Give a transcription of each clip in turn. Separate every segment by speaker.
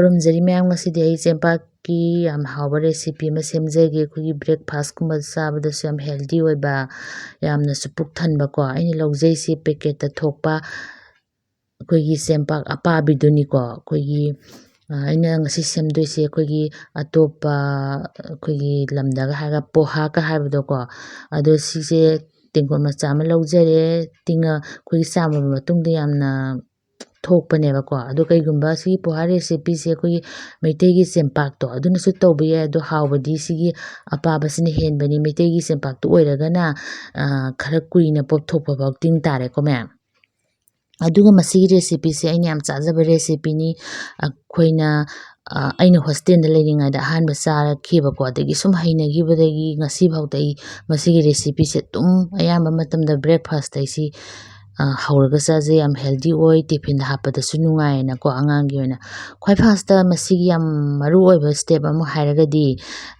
Speaker 1: ꯈꯨꯔꯨꯝꯖꯔꯤ ꯃꯌꯥꯝ ꯉꯁꯤꯗꯤ ꯑꯩ ꯆꯦꯡꯄꯥꯛꯀꯤ ꯌꯥꯝ ꯍꯥꯎꯕ ꯔꯦꯁꯤꯄꯤ ꯑꯃ ꯁꯦꯝꯖꯒꯦ ꯑꯩꯈꯣꯏꯒꯤ ꯕ꯭ꯔꯦꯛꯐꯥꯁꯀꯨꯝꯕ ꯆꯥꯕꯗꯁꯨ ꯌꯥꯝ ꯍꯦꯜꯗꯤ ꯑꯣꯏꯕ ꯌꯥꯝꯅꯁꯨ ꯄꯨꯛ ꯊꯟꯕꯀꯣ ꯑꯩꯅ ꯂꯧꯖꯩꯁꯤ ꯄꯦꯀꯦꯠꯇ ꯊꯣꯛꯄ ꯑꯩꯈꯣꯏꯒꯤ ꯆꯦꯡꯄꯥꯛ ꯑꯄꯥꯕꯤꯗꯨꯅꯤꯀꯣ ꯑꯩꯈꯣꯏꯒꯤ ꯑꯩꯅ ꯉꯁꯤ ꯁꯦꯝꯗꯣꯏꯁꯦ ꯑꯩꯈꯣꯏꯒꯤ ꯑꯇꯣꯞꯄ ꯑꯩꯈꯣꯏꯒꯤ ꯂꯝꯗꯒ ꯍꯥꯏꯔꯒ ꯄꯣꯍꯥꯀ ꯍꯥꯏꯕꯗꯣꯀꯣ ꯑꯗꯣ ꯁꯤꯁꯦ ꯇꯦꯡꯀꯣꯠ ꯃꯆꯥ ꯑꯃ ꯂꯧꯖꯔꯦ ꯑꯩꯈꯣꯏꯒꯤ ꯆꯥꯝꯃꯕ ꯃꯇꯨꯡꯗ ꯌꯥꯝꯅ ꯊꯣꯛꯄꯅꯦꯕꯀꯣ ꯑꯗꯣ ꯀꯩꯒꯨꯝꯕ ꯁꯤꯒꯤ ꯄꯣꯍꯥ ꯔꯦꯁꯤꯄꯤꯁꯦ ꯑꯩꯈꯣꯏꯒꯤ ꯃꯩꯇꯩꯒꯤ ꯆꯦꯡꯄꯥꯛꯇꯣ ꯑꯗꯨꯅꯁꯨ ꯇꯧꯕ ꯌꯥꯏ ꯑꯗꯣ ꯍꯥꯎꯕꯗꯤ ꯁꯤꯒꯤ ꯑꯄꯥꯕꯁꯤꯅ ꯍꯦꯟꯕꯅꯤ ꯃꯩꯇꯩꯒꯤ ꯆꯦꯡꯄꯥꯛꯇꯨ ꯑꯣꯏꯔꯒꯅ ꯈꯔ ꯀꯨꯏꯅ ꯄꯣꯞꯊꯣꯛꯄ ꯐꯥꯎ ꯇꯤꯡ ꯇꯥꯔꯦꯀꯣ ꯃꯌꯥꯝ ꯑꯗꯨꯒ ꯃꯁꯤꯒꯤ ꯔꯦꯁꯤꯄꯤꯁꯦ ꯑꯩꯅ ꯌꯥꯝ ꯆꯥꯖꯕ ꯔꯦꯁꯤꯄꯤꯅꯤ ꯑꯩꯅ ꯍꯣꯁꯇꯦꯜꯗ ꯂꯩꯔꯤꯉꯩꯗ ꯑꯍꯥꯟꯕ ꯆꯥꯔꯛꯈꯤꯕꯀꯣ ꯑꯗꯒꯤ ꯁꯨꯝ ꯍꯩꯅꯈꯤꯕꯗꯒꯤ ꯉꯁꯤꯐꯥꯎꯗ ꯑꯩ ꯃꯁꯤꯒꯤ ꯔꯦꯁꯤꯄꯤꯁꯦ ꯑꯗꯨꯝ ꯑꯌꯥꯝꯕ ꯃꯇꯝꯗ ꯕ꯭ꯔꯦꯛꯐꯥꯁꯇ ꯑꯩꯁꯤ ꯍꯧꯔꯒ ꯆꯥꯖꯩ ꯌꯥꯝ ꯍꯦꯜꯗꯤ ꯑꯣꯏ ꯇꯤꯐꯤꯟꯗ ꯍꯥꯞꯄꯗꯁꯨ ꯅꯨꯡꯉꯥꯏꯌꯦꯅꯀꯣ ꯑꯉꯥꯡꯒꯤ ꯑꯣꯏꯅ ꯈ꯭ꯋꯥꯏ ꯐꯥꯔꯁꯇ ꯃꯁꯤꯒꯤ ꯌꯥꯝ ꯃꯔꯨ ꯑꯣꯏꯕ ꯁ꯭ꯇꯦꯞ ꯑꯃ ꯍꯥꯏꯔꯒꯗꯤ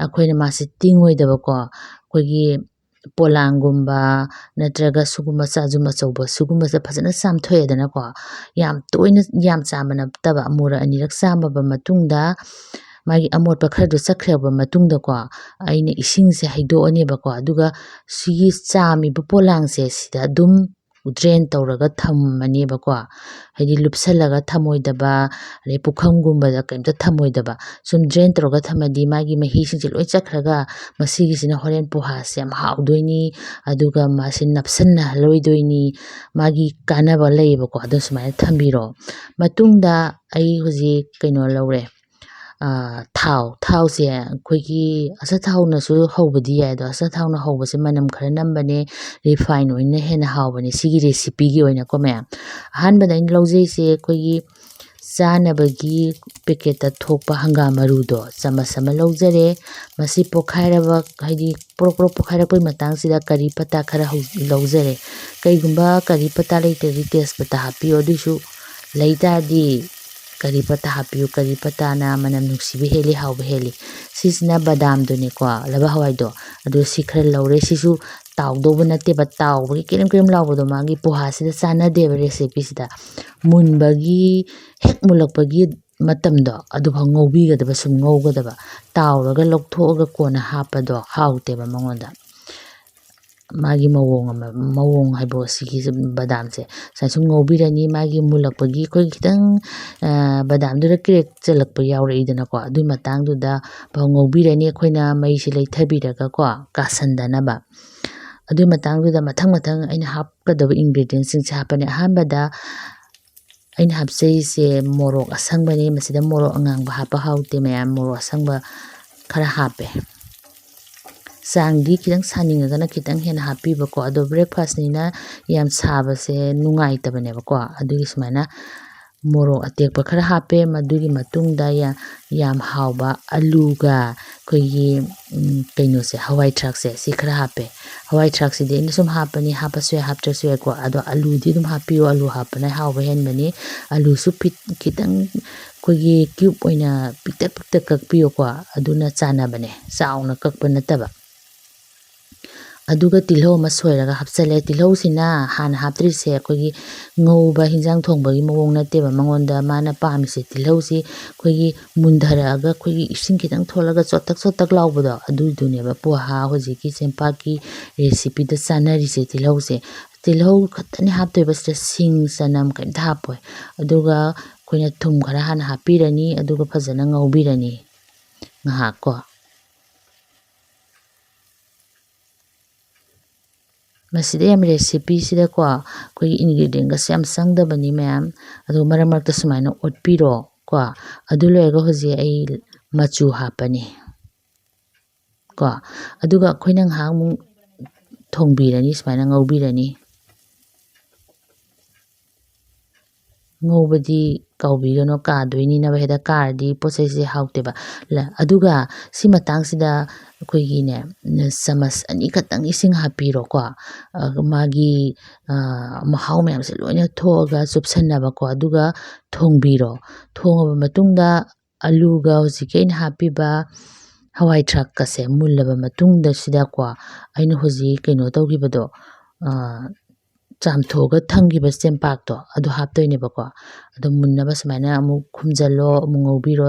Speaker 1: ꯑꯩꯈꯣꯏꯅ ꯃꯥꯁꯤ ꯇꯤꯡꯉꯣꯏꯗꯕꯀꯣ ꯑꯩꯈꯣꯏꯒꯤ ꯄꯣꯂꯥꯡꯒꯨꯝꯕ ꯅꯠꯇ꯭ꯔꯒ ꯁꯨꯒꯨꯝꯕ ꯆꯥꯖꯨꯝ ꯑꯆꯧꯕ ꯁꯨꯒꯨꯝꯕꯁꯦ ꯐꯖꯅ ꯆꯥꯝꯊꯣꯛꯑꯦꯗꯅꯀꯣ ꯌꯥꯝ ꯇꯣꯏꯅ ꯌꯥꯝ ꯆꯥꯝꯕ ꯅꯠꯇꯕ ꯑꯃꯨꯔꯛ ꯑꯅꯤꯔꯛ ꯆꯥꯝꯃꯕ ꯃꯇꯨꯡꯗ ꯃꯥꯒꯤ ꯑꯃꯣꯠꯄ ꯈꯔꯗꯣ ꯆꯠꯈ꯭ꯔꯕ ꯃꯇꯨꯡꯗꯀꯣ ꯑꯩꯅ ꯏꯁꯤꯡꯁꯦ ꯍꯩꯗꯣꯛꯑꯅꯦꯕꯀꯣ ꯑꯗꯨꯒ ꯁꯤꯒꯤ ꯆꯥꯝꯃꯤꯕ ꯄꯣꯂꯥꯡꯁꯦ ꯁꯤꯗ ꯑꯗꯨꯝ ꯗ꯭ꯔꯦꯟ ꯇꯧꯔꯒ ꯊꯝꯃꯅꯦꯕꯀꯣ ꯍꯥꯏꯗꯤ ꯂꯨꯞꯁꯜꯂꯒ ꯊꯝꯃꯣꯏꯗꯕ ꯑꯗꯩ ꯄꯨꯈꯝꯒꯨꯝꯕꯗ ꯀꯩꯝꯇ ꯊꯝꯃꯣꯏꯗꯕ ꯁꯨꯝ ꯗ꯭ꯔꯦꯟ ꯇꯧꯔꯒ ꯊꯝꯃꯗꯤ ꯃꯥꯒꯤ ꯃꯍꯤꯁꯤꯡꯁꯦ ꯂꯣꯏ ꯆꯠꯈ꯭ꯔꯒ ꯃꯁꯤꯒꯤꯁꯤꯅ ꯍꯣꯔꯦꯟ ꯄꯣꯍꯥꯁꯦ ꯌꯥꯝ ꯍꯥꯎꯗꯣꯏꯅꯤ ꯑꯗꯨꯒ ꯃꯥꯁꯤ ꯅꯞꯁꯤꯟꯅꯍꯜꯂꯣꯏꯗꯣꯏꯅꯤ ꯃꯥꯒꯤ ꯀꯥꯟꯅꯕ ꯂꯩꯌꯦꯕꯀꯣ ꯑꯗꯨ ꯁꯨꯃꯥꯏꯅ ꯊꯝꯕꯤꯔꯣ ꯃꯇꯨꯡꯗ ꯑꯩ ꯍꯧꯖꯤꯛ ꯀꯩꯅꯣ ꯂꯧꯔꯦ ꯊꯥꯎꯁꯦ ꯑꯩꯈꯣꯏꯒꯤ ꯑꯆꯥꯊꯥꯎꯅꯁꯨ ꯍꯧꯕꯗꯤ ꯌꯥꯏ ꯑꯗꯣ ꯑꯆꯥꯊꯥꯎꯅ ꯍꯧꯕꯁꯦ ꯃꯅꯝ ꯈꯔ ꯅꯝꯕꯅꯦ ꯔꯤꯐꯥꯏꯟ ꯑꯣꯏꯅ ꯍꯦꯟꯅ ꯍꯥꯎꯕꯅꯦ ꯁꯤꯒꯤ ꯔꯦꯁꯤꯄꯤꯒꯤ ꯑꯣꯏꯅꯀꯣ ꯃꯌꯥꯝ ꯑꯍꯥꯟꯕꯗ ꯑꯩꯅ ꯂꯧꯖꯩꯁꯦ ꯑꯩꯈꯣꯏꯒꯤ ꯆꯥꯅꯕꯒꯤ ꯄꯦꯀꯦꯠꯇ ꯊꯣꯛꯄ ꯍꯪꯒꯥꯝ ꯃꯔꯨꯗꯣ ꯆꯃꯁ ꯑꯃ ꯂꯧꯖꯔꯦ ꯃꯁꯤ ꯄꯣꯛꯈꯥꯏꯔꯕ ꯍꯥꯏꯗꯤ ꯄꯣꯔꯣꯛ ꯄꯣꯔꯣꯛ ꯄꯣꯛꯈꯥꯏꯔꯛꯄꯩ ꯃꯇꯥꯡꯁꯤꯗ ꯀꯔꯤ ꯄꯇꯥ ꯈꯔ ꯂꯧꯖꯔꯦ ꯀꯩꯒꯨꯝꯕ ꯀꯔꯤ ꯄꯇꯥ ꯂꯩꯇ꯭ꯔꯗꯤ ꯇꯦꯖꯄꯇꯥ ꯍꯥꯞꯄꯤꯌꯣ ꯑꯗꯨꯏꯁꯨ ꯂꯩ ꯇꯥꯔꯗꯤ ꯀꯔꯤ ꯄꯇꯥ ꯍꯥꯞꯄꯤꯌꯨ ꯀꯔꯤ ꯄꯇꯥꯅ ꯃꯅꯝ ꯅꯨꯡꯁꯤꯕ ꯍꯦꯜꯂꯤ ꯍꯥꯎꯕ ꯍꯦꯜꯂꯤ ꯁꯤꯁꯤꯅ ꯕꯗꯥꯝꯗꯨꯅꯤꯀꯣ ꯂꯩꯕꯥꯛ ꯍꯋꯥꯏꯗꯣ ꯑꯗꯨ ꯁꯤ ꯈꯔ ꯂꯧꯔꯦ ꯁꯤꯁꯨ ꯇꯥꯎꯗꯧꯕ ꯅꯠꯇꯦꯕ ꯇꯥꯎꯕꯒꯤ ꯀꯦꯔꯦꯝ ꯀꯦꯔꯦꯝ ꯂꯥꯎꯕꯗꯣ ꯃꯥꯒꯤ ꯄꯣꯍꯥꯁꯤꯗ ꯆꯥꯟꯅꯗꯦꯕ ꯔꯦꯁꯤꯄꯤꯁꯤꯗ ꯃꯨꯟꯕꯒꯤ ꯍꯦꯛ ꯃꯨꯜꯂꯛꯄꯒꯤ ꯃꯇꯝꯗꯣ ꯑꯗꯨꯐꯥꯎ ꯉꯧꯕꯤꯒꯗꯕ ꯁꯨꯝ ꯉꯧꯒꯗꯕ ꯇꯥꯎꯔꯒ ꯂꯧꯊꯣꯛꯑꯒ ꯀꯣꯟꯅ ꯍꯥꯞꯄꯗꯣ ꯍꯥꯎꯇꯦꯕ ꯃꯉꯣꯟꯗ ꯃꯥꯒꯤ ꯃꯑꯣꯡ ꯍꯥꯏꯕꯣ ꯁꯤꯒꯤ ꯕꯗꯥꯝꯁꯦ ꯁꯨꯃꯥꯏꯅ ꯁꯨꯝ ꯉꯧꯕꯤꯔꯅꯤ ꯃꯥꯒꯤ ꯃꯨꯜꯂꯛꯄꯒꯤ ꯑꯩꯈꯣꯏ ꯈꯤꯇꯪ ꯕꯗꯥꯝꯗꯨꯗ ꯀ꯭ꯔꯦꯛ ꯆꯜꯂꯛꯄ ꯌꯥꯎꯔꯛꯏꯗꯅꯀꯣ ꯑꯗꯨꯏ ꯃꯇꯥꯡꯗꯨꯗ ꯉꯧꯕꯤꯔꯅꯤ ꯑꯩꯈꯣꯏꯅ ꯃꯩꯁꯤ ꯂꯩꯊꯕꯤꯔꯒꯀꯣ ꯀꯥꯁꯟꯗꯅꯕ ꯑꯗꯨꯏ ꯃꯇꯥꯡꯗꯨꯗ ꯃꯊꯪ ꯑꯩꯅ ꯍꯥꯞꯀꯗꯕ ꯏꯟꯒ꯭ꯔꯤꯗꯤꯌꯦꯟꯁꯤꯡꯁꯦ ꯍꯥꯞꯄꯅꯤ ꯑꯍꯥꯟꯕꯗ ꯑꯩꯅ ꯍꯥꯞꯆꯩꯁꯦ ꯃꯣꯔꯣꯛ ꯑꯁꯪꯕꯅꯤ ꯃꯁꯤꯗ ꯃꯣꯔꯣꯛ ꯑꯉꯥꯡꯕ ꯍꯥꯞꯄ ꯍꯥꯎꯇꯦ ꯃꯌꯥꯝ ꯃꯣꯔꯣꯛ ꯑꯁꯪꯕ ꯈꯔ ꯍꯥꯞꯄꯦ ꯆꯥꯡꯗꯤ ꯈꯤꯇꯪ ꯁꯥꯅꯤꯡꯉꯒꯅ ꯈꯤꯇꯪ ꯍꯦꯟꯅ ꯍꯥꯞꯄꯤꯕꯀꯣ ꯑꯗꯣ ꯕ꯭ꯔꯦꯛꯐꯥꯁꯅꯤꯅ ꯌꯥꯝ ꯁꯥꯕꯁꯦ ꯅꯨꯡꯉꯥꯏꯇꯕꯅꯦꯕꯀꯣ ꯑꯗꯨꯒꯤ ꯁꯨꯃꯥꯏꯅ ꯃꯣꯔꯣꯛ ꯑꯇꯦꯛꯄ ꯈꯔ ꯍꯥꯞꯄꯦ ꯃꯗꯨꯒꯤ ꯃꯇꯨꯡꯗ ꯌꯥꯝ ꯍꯥꯎꯕ ꯑꯂꯨꯒ ꯑꯩꯈꯣꯏꯒꯤ ꯀꯩꯅꯣꯁꯦ ꯍꯋꯥꯏ ꯊꯔꯥꯛꯁꯦ ꯁꯤ ꯈꯔ ꯍꯥꯞꯄꯦ ꯍꯋꯥꯏ ꯊꯔꯥꯛꯁꯤꯗꯤ ꯑꯩꯅ ꯁꯨꯝ ꯍꯥꯞꯄꯅꯤ ꯍꯥꯞꯄꯁꯨ ꯌꯥꯏ ꯍꯥꯞꯇ꯭ꯔꯁꯨ ꯌꯥꯏꯀꯣ ꯑꯗꯣ ꯑꯂꯨꯗꯤ ꯑꯗꯨꯝ ꯍꯥꯞꯄꯤꯌꯣ ꯑꯂꯨ ꯍꯥꯞꯄꯅ ꯍꯥꯎꯕ ꯍꯦꯟꯕꯅꯤ ꯑꯂꯨꯁꯨ ꯈꯤꯇꯪ ꯑꯩꯈꯣꯏꯒꯤ ꯀ꯭ꯌꯨꯕ ꯑꯣꯏꯅ ꯄꯤꯛꯇꯛ ꯄꯤꯛꯇꯛ ꯀꯛꯄꯤꯌꯣꯀꯣ ꯑꯗꯨꯅ ꯆꯥꯟꯅꯕꯅꯦ ꯆꯥꯎꯅ ꯀꯛꯄ ꯅꯠꯇꯕ ꯑꯗꯨꯒ ꯇꯤꯜꯍꯧ ꯑꯃ ꯁꯣꯏꯔꯒ ꯍꯥꯞꯆꯜꯂꯦ ꯇꯤꯜꯍꯧꯁꯤꯅ ꯍꯥꯟꯅ ꯍꯥꯞꯇ꯭ꯔꯤꯁꯦ ꯑꯩꯈꯣꯏꯒꯤ ꯉꯧꯕ ꯍꯤꯟꯖꯥꯡ ꯊꯣꯡꯕꯒꯤ ꯃꯑꯣꯡ ꯅꯠꯇꯦꯕ ꯃꯉꯣꯟꯗ ꯃꯥꯅ ꯄꯥꯝꯃꯤꯁꯦ ꯇꯤꯜꯍꯧꯁꯤ ꯑꯩꯈꯣꯏꯒꯤ ꯃꯨꯟꯊꯔꯛꯑꯒ ꯑꯩꯈꯣꯏꯒꯤ ꯏꯁꯤꯡ ꯈꯤꯇꯪ ꯊꯣꯛꯂꯒ ꯆꯣꯠꯇꯛ ꯆꯣꯠꯇꯛ ꯂꯥꯎꯕꯗꯣ ꯑꯗꯨꯏꯗꯨꯅꯦꯕ ꯄꯣꯍꯥ ꯍꯧꯖꯤꯛꯀꯤ ꯆꯦꯡꯄꯥꯛꯀꯤ ꯔꯦꯁꯤꯄꯤꯗ ꯆꯥꯅꯔꯤꯁꯦ ꯇꯤꯜꯍꯧꯁꯦ ꯇꯤꯜꯍꯧ ꯈꯛꯇꯅꯤ ꯍꯥꯞꯇꯣꯏꯕ ꯁꯤꯗ ꯁꯤꯡ ꯆꯅꯝ ꯀꯩꯝꯇ ꯍꯥꯞꯄꯣꯏ ꯑꯗꯨꯒ ꯑꯩꯈꯣꯏꯅ ꯊꯨꯝ ꯈꯔ ꯍꯥꯟꯅ ꯍꯥꯞꯄꯤꯔꯅꯤ ꯑꯗꯨꯒ ꯐꯖꯅ ꯉꯧꯕꯤꯔꯅꯤ ꯉꯥꯏꯍꯥꯛꯀꯣ ꯃꯁꯤꯗ ꯌꯥꯝ ꯔꯦꯁꯤꯄꯤꯁꯤꯗꯀꯣ ꯑꯩꯈꯣꯏꯒꯤ ꯏꯟꯒ꯭ꯔꯤꯗꯤꯌꯦꯟꯒꯁꯦ ꯌꯥꯝ ꯆꯪꯗꯕꯅꯤ ꯃꯌꯥꯝ ꯑꯗꯣ ꯃꯔꯛ ꯃꯔꯛꯇ ꯁꯨꯃꯥꯏꯅ ꯑꯣꯠꯄꯤꯔꯣ ꯀꯣ ꯑꯗꯨ ꯂꯣꯏꯔꯒ ꯍꯧꯖꯤꯛ ꯑꯩ ꯃꯆꯨ ꯍꯥꯞꯄꯅꯤ ꯀꯣ ꯑꯗꯨꯒ ꯑꯩꯈꯣꯏꯅ ꯉꯥꯏꯍꯥꯛꯃꯨꯛ ꯊꯣꯡꯕꯤꯔꯅꯤ ꯁꯨꯃꯥꯏꯅ ꯉꯧꯕꯤꯔꯅꯤ ꯉꯧꯕꯗꯤ ꯀꯥꯎꯕꯤꯒꯅꯣ ꯀꯥꯗꯣꯏꯅꯤꯅꯕ ꯍꯦꯛꯇ ꯀꯥꯔꯗꯤ ꯄꯣꯠ ꯆꯩꯁꯦ ꯍꯥꯎꯇꯦꯕ ꯑꯗꯨꯒ ꯁꯤ ꯃꯇꯥꯡꯁꯤꯗ ꯑꯩꯈꯣꯏꯒꯤꯅꯦ ꯆꯃꯁ ꯑꯅꯤꯈꯛꯇꯪ ꯏꯁꯤꯡ ꯍꯥꯞꯄꯤꯔꯣꯀꯣ ꯃꯥꯒꯤ ꯃꯍꯥꯎ ꯃꯌꯥꯝꯁꯦ ꯂꯣꯏꯅ ꯊꯣꯛꯑꯒ ꯆꯨꯞꯁꯟꯅꯕꯀꯣ ꯑꯗꯨꯒ ꯊꯣꯡꯕꯤꯔꯣ ꯊꯣꯡꯉꯕ ꯃꯇꯨꯡꯗ ꯑꯂꯨꯒ ꯍꯧꯖꯤꯛꯀꯤ ꯑꯩꯅ ꯍꯥꯞꯄꯤꯕ ꯍꯋꯥꯏ ꯊꯔꯥꯛꯀꯁꯦ ꯃꯨꯜꯂꯕ ꯃꯇꯨꯡꯗ ꯁꯤꯗꯀꯣ ꯑꯩꯅ ꯍꯧꯖꯤꯛ ꯀꯩꯅꯣ ꯇꯧꯈꯤꯕꯗꯣ ꯆꯥꯝꯊꯣꯛꯑꯒ ꯊꯝꯈꯤꯕ ꯆꯦꯡꯄꯥꯛꯇꯣ ꯑꯗꯨ ꯍꯥꯞꯇꯣꯏꯅꯦꯕꯀꯣ ꯑꯗꯣ ꯃꯨꯟꯅꯕ ꯁꯨꯃꯥꯏꯅ ꯑꯃꯨꯛ ꯈꯨꯝꯖꯤꯜꯂꯣ ꯑꯃꯨꯛ ꯉꯧꯕꯤꯔꯣ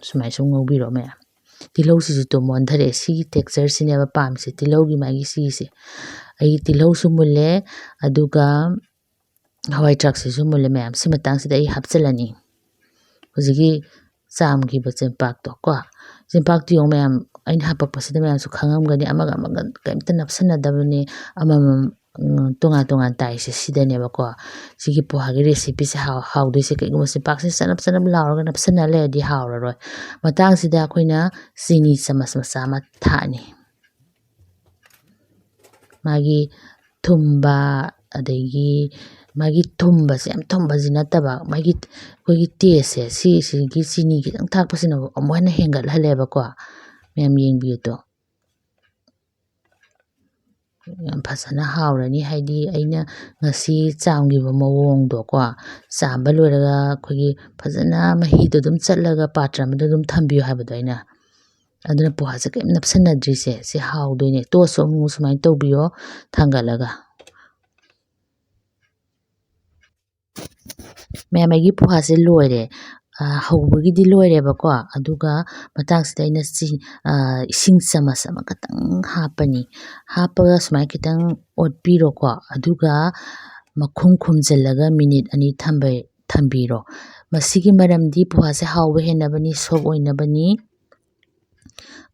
Speaker 1: ꯁꯨꯃꯥꯏꯅ ꯁꯨꯝ ꯉꯧꯕꯤꯔꯣ ꯃꯌꯥꯝ ꯇꯤꯜꯍꯧꯁꯤꯁꯨ ꯇꯣ ꯃꯣꯟꯊꯔꯛꯑꯦ ꯁꯤꯒꯤ ꯇꯦꯛꯆꯔꯁꯤꯅꯦꯕ ꯄꯥꯝꯃꯤꯁꯦ ꯇꯤꯜꯍꯧꯒꯤ ꯃꯥꯒꯤ ꯁꯤꯒꯤꯁꯦ ꯑꯩ ꯇꯤꯜꯍꯧꯁꯨ ꯃꯨꯜꯂꯦ ꯑꯗꯨꯒ ꯍꯋꯥꯏ ꯊꯔꯥꯛꯁꯤꯁꯨ ꯃꯨꯜꯂꯦ ꯃꯌꯥꯝ ꯁꯤ ꯃꯇꯥꯡꯁꯤꯗ ꯑꯩ ꯍꯥꯞꯆꯤꯜꯂꯅꯤ ꯍꯧꯖꯤꯛꯀꯤ ꯆꯥꯝꯈꯤꯕ ꯆꯦꯡꯄꯥꯛꯇꯣ ꯀꯣ ꯆꯦꯡꯄꯥꯛꯇꯨ ꯌꯦꯡꯉꯨ ꯃꯌꯥꯝ ꯑꯩꯅ ꯍꯥꯄꯛꯄꯁꯤꯗ ꯃꯌꯥꯝꯁꯨ ꯈꯪꯉꯝꯒꯅꯤ ꯑꯃꯒ ꯑꯃꯒ ꯀꯩꯝꯇ ꯅꯞꯁꯟꯅꯗꯕꯅꯤ ꯑꯃꯃꯝ ꯇꯣꯉꯥꯟ ꯇꯣꯉꯥꯟ ꯇꯥꯏꯁꯦ ꯁꯤꯗꯅꯦꯕꯀꯣ ꯁꯤꯒꯤ ꯄꯣꯍꯥꯒꯤ ꯔꯦꯁꯤꯄꯤꯁꯦ ꯍꯥꯎꯗꯣꯏꯁꯦ ꯀꯩꯒꯨꯝꯕ ꯆꯦꯡꯄꯥꯛꯁꯦ ꯆꯅꯞ ꯆꯅꯞ ꯂꯥꯎꯔꯒ ꯅꯞꯁꯟꯅ ꯂꯩꯔꯗꯤ ꯍꯥꯎꯔꯔꯣꯏ ꯃꯇꯥꯡꯁꯤꯗ ꯑꯩꯈꯣꯏꯅ ꯆꯤꯅꯤ ꯆꯃꯁ ꯃꯆꯥ ꯑꯃ ꯊꯥꯛꯑꯅꯤ ꯃꯥꯒꯤ ꯊꯨꯝꯕ ꯑꯗꯒꯤ ꯃꯥꯒꯤ ꯊꯨꯝꯕꯁꯦ ꯌꯥꯝ ꯊꯨꯝꯕꯁꯤ ꯅꯠꯇꯕ ꯃꯥꯒꯤ ꯑꯩꯈꯣꯏꯒꯤ ꯇꯦꯁꯁꯦ ꯁꯤꯒꯤ ꯆꯤꯅꯤ ꯈꯤꯇꯪ ꯊꯥꯛꯄꯁꯤꯅ ꯑꯃꯨꯛ ꯍꯦꯟꯅ ꯍꯦꯟꯒꯠꯍꯜꯂꯦꯕꯀꯣ ꯃꯌꯥꯝ ꯌꯦꯡꯕꯤꯌꯨꯗꯣ ꯌꯥꯝ ꯐꯖꯅ ꯍꯥꯎꯔꯅꯤ ꯍꯥꯏꯗꯤ ꯑꯩꯅ ꯉꯁꯤ ꯆꯥꯝꯈꯤꯕ ꯃꯑꯣꯡꯗꯣꯀꯣ ꯆꯥꯝꯕ ꯂꯣꯏꯔꯒ ꯑꯩꯈꯣꯏꯒꯤ ꯐꯖꯅ ꯃꯍꯤꯗꯣ ꯑꯗꯨꯝ ꯆꯠꯂꯒ ꯄꯥꯇ꯭ꯔ ꯑꯃꯗ ꯑꯗꯨꯝ ꯊꯝꯕꯤꯌꯨ ꯍꯥꯏꯕꯗꯣ ꯑꯩꯅ ꯑꯗꯨꯅ ꯄꯣꯍꯥꯁꯦ ꯀꯔꯤꯝ ꯅꯞꯁꯟꯅꯗ꯭ꯔꯤꯁꯦ ꯁꯤ ꯍꯥꯎꯗꯣꯏꯅꯦ ꯇꯣꯠꯁꯨ ꯑꯃꯨꯛ ꯁꯨꯃꯥꯏꯅ ꯇꯧꯕꯤꯌꯣ ꯊꯥꯡꯒꯠꯂꯒ ꯃꯌꯥꯝ ꯑꯩꯒꯤ ꯄꯣꯍꯥꯁꯦ ꯂꯣꯏꯔꯦ ꯍꯧꯕꯒꯤꯗꯤ ꯂꯣꯏꯔꯦꯕꯀꯣ ꯑꯗꯨꯒ ꯃꯇꯥꯡꯁꯤꯗ ꯑꯩꯅ ꯏꯁꯤꯡ ꯆꯃꯁ ꯑꯃꯈꯛꯇꯪ ꯍꯥꯞꯄꯅꯤ ꯍꯥꯞꯄꯒ ꯁꯨꯃꯥꯏꯅ ꯈꯤꯇꯪ ꯑꯣꯠꯄꯤꯔꯣꯀꯣ ꯑꯗꯨꯒ ꯃꯈꯨꯝ ꯈꯨꯝꯖꯤꯜꯂꯒ ꯃꯤꯅꯤꯠ 2 ꯊꯝꯕꯤꯔꯣ ꯃꯁꯤꯒꯤ ꯃꯔꯝꯗꯤ ꯄꯣꯍꯥꯁꯦ ꯍꯥꯎꯕ ꯍꯦꯟꯅꯕꯅꯤ ꯁꯣꯞ ꯑꯣꯏꯅꯕꯅꯤ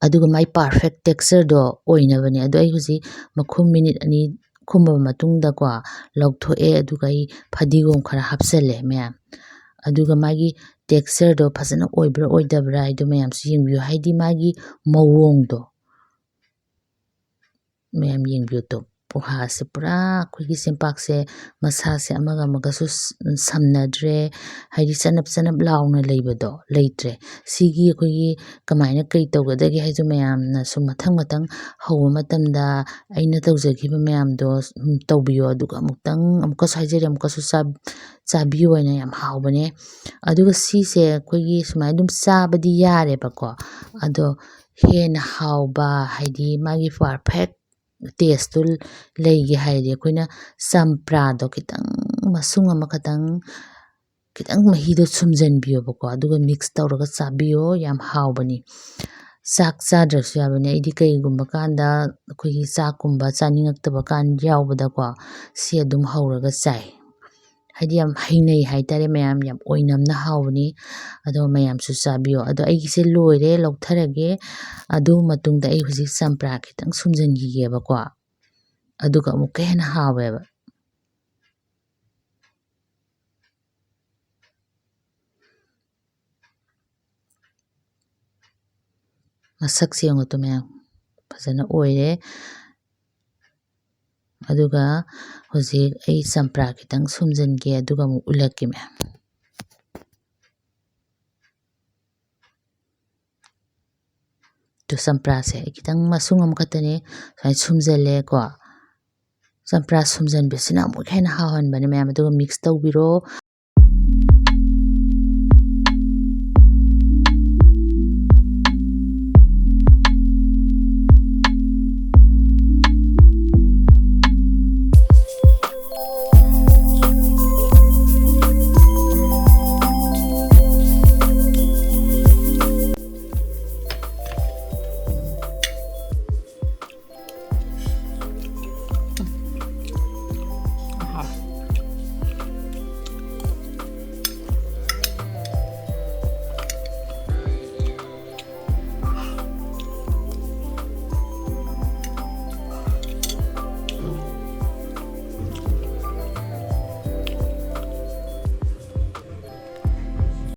Speaker 1: ꯑꯗꯨꯒ ꯃꯥꯏ ꯄꯥꯔꯐꯦꯛ ꯇꯦꯛꯆꯔꯗꯣ ꯑꯣꯏꯅꯕꯅꯦ ꯑꯗꯣ ꯑꯩ ꯍꯧꯖꯤꯛ ꯃꯈꯨꯝ ꯃꯤꯅꯤꯠ 2 ꯈꯨꯝꯃꯕ ꯃꯇꯨꯡꯗꯀꯣ ꯂꯧꯊꯣꯛꯑꯦ ꯑꯗꯨꯒ ꯑꯩ ꯐꯗꯤꯒꯣꯝ ꯈꯔ ꯍꯥꯞꯆꯜꯂꯦ ꯃꯌꯥꯝ ꯑꯗꯨꯒ ꯃꯥꯒꯤ ꯇꯦꯛꯆꯔꯗꯣ ꯐꯖꯅ ꯑꯣꯏꯕ꯭ꯔꯥ ꯑꯣꯏꯗꯕ꯭ꯔꯥ ꯍꯥꯏꯗꯣ ꯃꯌꯥꯝꯁꯨ ꯌꯦꯡꯕꯤꯌꯨ ꯍꯥꯏꯗꯤ ꯃꯥꯒꯤ ꯃꯑꯣꯡꯗꯣ ꯃꯌꯥꯝ ꯌꯦꯡꯕꯤꯌꯨꯗꯣ ꯄꯣꯍꯥꯁꯦ ꯄꯨꯔꯥ ꯑꯩꯈꯣꯏꯒꯤ ꯆꯦꯡꯄꯥꯛꯁꯦ ꯃꯁꯥꯁꯦ ꯑꯃꯒ ꯑꯃꯒꯁꯨ ꯁꯝꯅꯗ꯭ꯔꯦ ꯍꯥꯏꯗꯤ ꯆꯅꯞ ꯆꯅꯞ ꯂꯥꯎꯅ ꯂꯩꯕꯗꯣ ꯂꯩꯇ꯭ꯔꯦ ꯁꯤꯒꯤ ꯑꯩꯈꯣꯏꯒꯤ ꯀꯃꯥꯏꯅ ꯀꯩ ꯇꯧꯒꯗꯒꯦ ꯍꯥꯏꯁꯨ ꯃꯌꯥꯝꯅꯁꯨ ꯃꯊꯪ ꯃꯊꯪ ꯍꯧꯕ ꯃꯇꯝꯗ ꯑꯩꯅ ꯇꯧꯖꯈꯤꯕ ꯃꯌꯥꯝꯗꯣ ꯇꯧꯕꯤꯌꯣ ꯑꯗꯨꯒ ꯑꯃꯨꯛꯀꯁꯨ ꯍꯥꯏꯖꯔꯤ ꯑꯃꯨꯛꯀꯁꯨ ꯆꯥꯕꯤꯌꯨ ꯍꯥꯏꯅ ꯌꯥꯝ ꯍꯥꯎꯕꯅꯦ ꯑꯗꯨꯒ ꯁꯤꯁꯦ ꯑꯩꯈꯣꯏꯒꯤ ꯁꯨꯃꯥꯏꯅ ꯑꯗꯨꯝ ꯆꯥꯕꯗꯤ ꯌꯥꯔꯦꯕꯀꯣ ꯑꯗꯣ ꯍꯦꯟꯅ ꯍꯥꯎꯕ ꯍꯥꯏꯗꯤ ꯃꯥꯒꯤ ꯄꯥꯔꯐꯦꯛ ꯇꯦꯁꯇꯨ ꯂꯩꯒꯦ ꯍꯥꯏꯔꯗꯤ ꯑꯩꯈꯣꯏꯅ ꯆꯝꯄ꯭ꯔꯥꯗꯣ ꯈꯤꯇꯪ ꯃꯁꯨꯡ ꯑꯃꯈꯛꯇꯪ ꯈꯤꯇꯪ ꯃꯍꯤꯗꯣ ꯁꯨꯝꯖꯤꯟꯕꯤꯌꯣꯕꯀꯣ ꯑꯗꯨꯒ ꯃꯤꯛꯁ ꯇꯧꯔꯒ ꯆꯥꯕꯤꯌꯣ ꯌꯥꯝ ꯍꯥꯎꯕꯅꯤ ꯆꯥꯛ ꯆꯥꯗ꯭ꯔꯁꯨ ꯌꯥꯕꯅꯤ ꯑꯩꯗꯤ ꯀꯩꯒꯨꯝꯕ ꯀꯥꯟꯗ ꯑꯩꯈꯣꯏꯒꯤ ꯆꯥꯛꯀꯨꯝꯕ ꯆꯥꯅꯤꯡꯉꯛꯇꯕ ꯀꯥꯟ ꯌꯥꯎꯕꯗꯀꯣ ꯁꯤ ꯑꯗꯨꯝ ꯍꯧꯔꯒ ꯆꯥꯏ ꯍꯥꯏꯗꯤ ꯌꯥꯝ ꯍꯩꯅꯩ ꯍꯥꯏꯇꯥꯔꯦ ꯃꯌꯥꯝ ꯌꯥꯝ ꯑꯣꯏꯅꯝꯅ ꯍꯥꯎꯕꯅꯤ ꯑꯗꯣ ꯃꯌꯥꯝꯁꯨ ꯆꯥꯕꯤꯌꯣ ꯑꯗꯣ ꯑꯩꯒꯤꯁꯦ ꯂꯣꯏꯔꯦ ꯂꯧꯊꯔꯒꯦ ꯑꯗꯨ ꯃꯇꯨꯡꯗ ꯑꯩ ꯍꯧꯖꯤꯛ ꯆꯝꯄ꯭ꯔꯥ ꯈꯤꯇꯪ ꯁꯨꯝꯖꯤꯟꯈꯤꯒꯦꯕꯀꯣ ꯑꯗꯨꯒ ꯑꯃꯨꯛꯀ ꯍꯦꯟꯅ ꯍꯥꯎꯋꯦꯕ ꯃꯁꯛꯁꯦ ꯌꯦꯡꯉꯨꯇꯣ ꯃꯌꯥꯝ ꯐꯖꯅ ꯑꯣꯏꯔꯦ ꯑꯗꯨꯒ ꯍꯧꯖꯤꯛ ꯑꯩ ꯆꯝꯄ꯭ꯔꯥ ꯈꯤꯇꯪ ꯁꯨꯝꯖꯤꯟꯒꯦ ꯑꯗꯨꯒ ꯑꯃꯨꯛ ꯎꯠꯂꯛꯀꯦ ꯃꯌꯥꯝ ꯑꯗꯨ ꯆꯝꯄ꯭ꯔꯥꯁꯦ ꯑꯩ ꯈꯤꯇꯪ ꯃꯁꯨꯡ ꯑꯃꯈꯛꯇꯅꯦ ꯁꯨꯃꯥꯏꯅ ꯁꯨꯝꯖꯤꯜꯂꯦꯀꯣ ꯆꯝꯄ꯭ꯔꯥ ꯁꯨꯝꯖꯤꯟꯕꯁꯤꯅ ꯑꯃꯨꯛ ꯍꯦꯟꯅ ꯍꯥꯎꯍꯟꯕꯅꯦ ꯃꯌꯥꯝ ꯑꯗꯨꯒ ꯃꯤꯛꯁ ꯇꯧꯕꯤꯔꯣ